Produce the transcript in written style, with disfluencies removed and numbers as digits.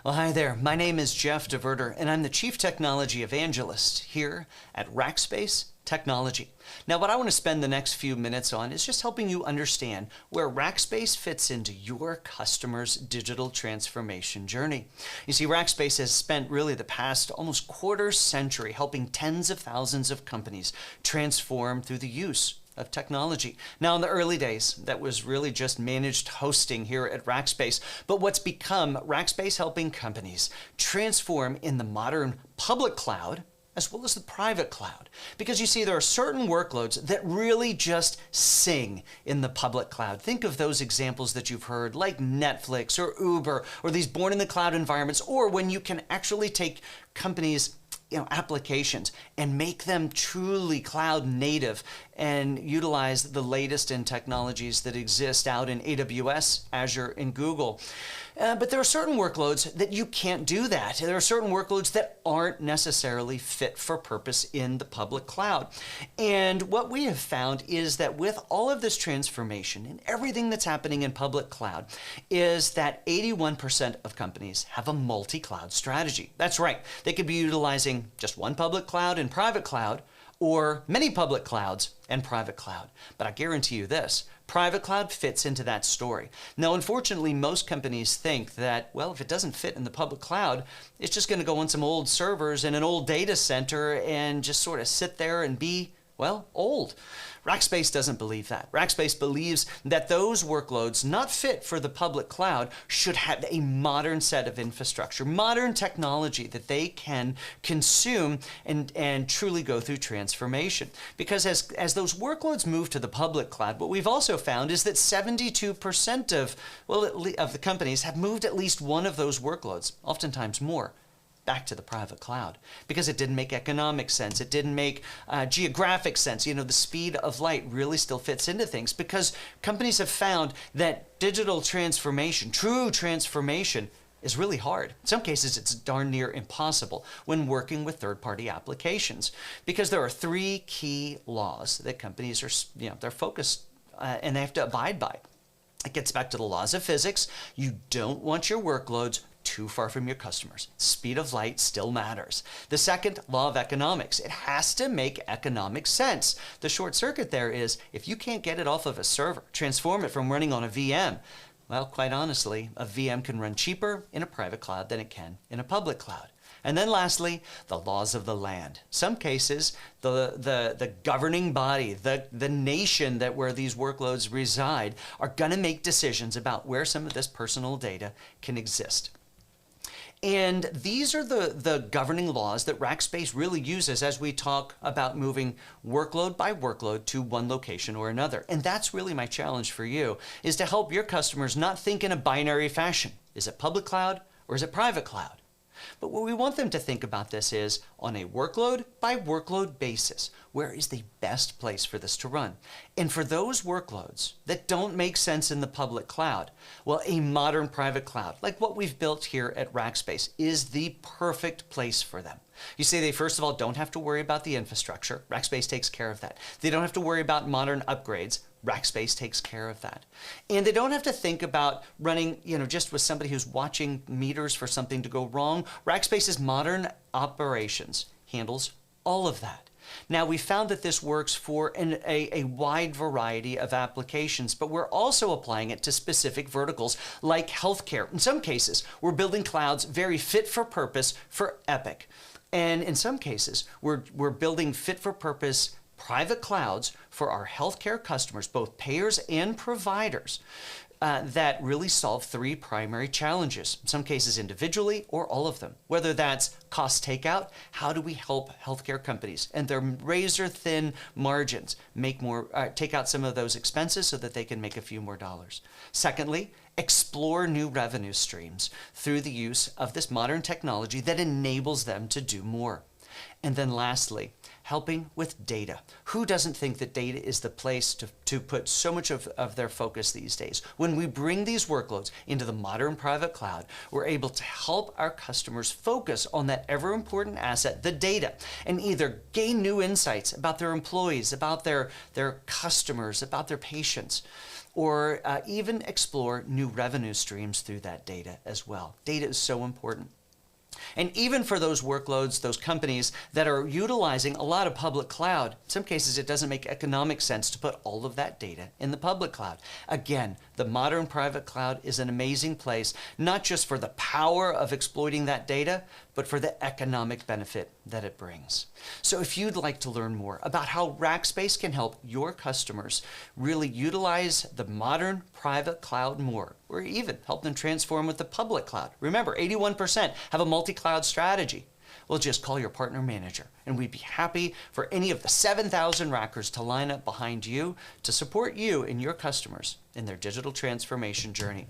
Well, hi there. My name is Jeff DeVerter, and I'm the Chief Technology Evangelist here at Rackspace Technology. Now, what I want to spend the next few minutes on is just helping you understand where Rackspace fits into your customer's digital transformation journey. You see, Rackspace has spent really the past almost quarter century helping tens of thousands of companies transform through the use of technology. Now, in the early days, that was really just managed hosting here at Rackspace. But what's become Rackspace helping companies transform in the modern public cloud as well as the private cloud. Because you see, there are certain workloads that really just sing in the public cloud. Think of those examples that you've heard, like Netflix or Uber, or these born in the cloud environments, or when you can actually take companies' applications and make them truly cloud native and utilize the latest in technologies that exist out in AWS, Azure, and Google. But there are certain workloads that you can't do that. There are certain workloads that aren't necessarily fit for purpose in the public cloud. And what we have found is that with all of this transformation and everything that's happening in public cloud is that 81% of companies have a multi-cloud strategy. That's right. They could be utilizing just one public cloud and private cloud, or many public clouds and private cloud. But I guarantee you this, private cloud fits into that story. Now, unfortunately, most companies think that, well, if it doesn't fit in the public cloud, it's just going to go on some old servers in an old data center and just sort of sit there and be, well, old. Rackspace doesn't believe that. Rackspace believes that those workloads not fit for the public cloud should have a modern set of infrastructure, modern technology that they can consume and truly go through transformation. Because as those workloads move to the public cloud, what we've also found is that 72% of the companies have moved at least one of those workloads, oftentimes more, back to the private cloud because it didn't make economic sense. It didn't make geographic sense. You know, the speed of light really still fits into things because companies have found that digital transformation, true transformation, is really hard. In some cases, it's darn near impossible when working with third-party applications because there are three key laws that companies are, they're focused and they have to abide by. It gets back to the laws of physics. You don't want your workloads too far from your customers. Speed of light still matters. The second, law of economics. It has to make economic sense. The short circuit there is if you can't get it off of a server, transform it from running on a VM, well, quite honestly, a VM can run cheaper in a private cloud than it can in a public cloud. And then lastly, the laws of the land. Some cases, the governing body, the nation where these workloads reside are going to make decisions about where some of this personal data can exist. And these are the governing laws that Rackspace really uses as we talk about moving workload by workload to one location or another. And that's really my challenge for you, is to help your customers not think in a binary fashion. Is it public cloud or is it private cloud? But what we want them to think about this is on a workload by workload basis, where is the best place for this to run? And for those workloads that don't make sense in the public cloud, well, a modern private cloud, like what we've built here at Rackspace, is the perfect place for them. You see, they first of all don't have to worry about the infrastructure. Rackspace takes care of that. They don't have to worry about modern upgrades. Rackspace takes care of that. And they don't have to think about running, just with somebody who's watching meters for something to go wrong. Rackspace's modern operations handles all of that. Now, we found that this works for a wide variety of applications, but we're also applying it to specific verticals like healthcare. In some cases, we're building clouds very fit for purpose for Epic. And in some cases, we're building fit for purpose private clouds for our healthcare customers, both payers and providers, that really solve three primary challenges, in some cases individually or all of them. Whether that's cost takeout, how do we help healthcare companies and their razor thin margins make more, take out some of those expenses so that they can make a few more dollars. Secondly, explore new revenue streams through the use of this modern technology that enables them to do more. And then lastly, helping with data. Who doesn't think that data is the place to put so much of their focus these days? When we bring these workloads into the modern private cloud, we're able to help our customers focus on that ever important asset, the data, and either gain new insights about their employees, about their customers, about their patients, or even explore new revenue streams through that data as well. Data is so important. And even for those workloads, those companies that are utilizing a lot of public cloud, in some cases it doesn't make economic sense to put all of that data in the public cloud. Again, the modern private cloud is an amazing place, not just for the power of exploiting that data, but for the economic benefit that it brings. So if you'd like to learn more about how Rackspace can help your customers really utilize the modern private cloud more, or even help them transform with the public cloud. Remember, 81% have a multi-cloud strategy. Well, just call your partner manager, and we'd be happy for any of the 7,000 Rackers to line up behind you to support you and your customers in their digital transformation journey.